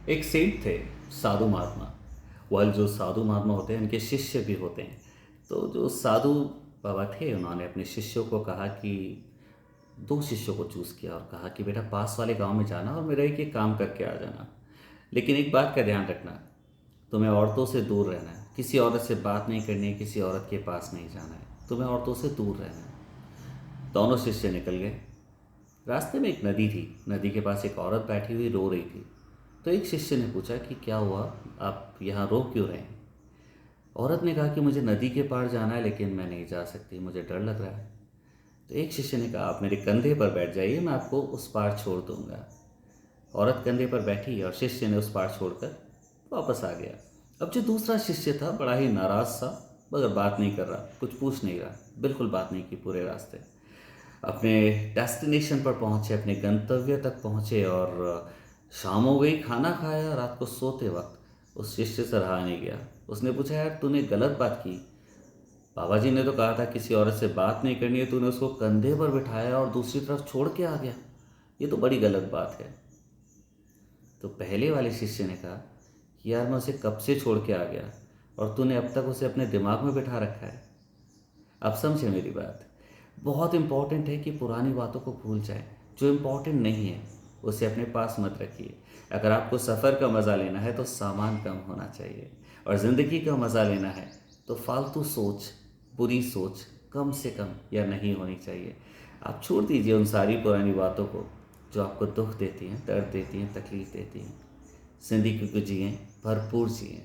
एक सेंट थे, साधु महात्मा। वह जो साधु महात्मा होते हैं उनके शिष्य भी होते हैं। तो जो साधु बाबा थे उन्होंने अपने शिष्यों को कहा कि दो शिष्यों को चूज़ किया और कहा कि बेटा पास वाले गांव में जाना और मेरा एक एक काम करके आ जाना। लेकिन एक बात का ध्यान रखना, तुम्हें औरतों से दूर रहना है, किसी औरत से बात नहीं करनी है, किसी औरत के पास नहीं जाना है, तुम्हें औरतों से दूर रहना है। दोनों शिष्य निकल गए। रास्ते में एक नदी थी, नदी के पास एक औरत बैठी हुई रो रही थी। तो एक शिष्य ने पूछा कि क्या हुआ, आप यहाँ रो क्यों रहे हैं? औरत ने कहा कि मुझे नदी के पार जाना है लेकिन मैं नहीं जा सकती, मुझे डर लग रहा है। तो एक शिष्य ने कहा आप मेरे कंधे पर बैठ जाइए, मैं आपको उस पार छोड़ दूंगा। औरत कंधे पर बैठी और शिष्य ने उस पार छोड़कर वापस आ गया। अब जो दूसरा शिष्य था बड़ा ही नाराज सा, मगर बात नहीं कर रहा, कुछ पूछ नहीं रहा, बिल्कुल बात नहीं की पूरे रास्ते। अपने डेस्टिनेशन पर पहुंचे, अपने गंतव्य तक पहुंचे और शाम हो गई, खाना खाया। रात को सोते वक्त उस शिष्य से रहा नहीं गया। उसने पूछा यार तूने गलत बात की, बाबा जी ने तो कहा था किसी औरत से बात नहीं करनी है, तूने उसको कंधे पर बिठाया और दूसरी तरफ छोड़ के आ गया, ये तो बड़ी गलत बात है। तो पहले वाले शिष्य ने कहा कि यार मैं उसे कब से छोड़ के आ गया और तूने अब तक उसे अपने दिमाग में बिठा रखा है। आप समझे मेरी बात? बहुत इंपॉर्टेंट है कि पुरानी बातों को भूल जाए, जो इंपॉर्टेंट नहीं है उसे अपने पास मत रखिए। अगर आपको सफ़र का मज़ा लेना है तो सामान कम होना चाहिए, और ज़िंदगी का मज़ा लेना है तो फालतू सोच, बुरी सोच कम से कम या नहीं होनी चाहिए। आप छोड़ दीजिए उन सारी पुरानी बातों को जो आपको दुख देती हैं, दर्द देती हैं, तकलीफ़ देती हैं। ज़िंदगी को जिएं, भरपूर जिएं।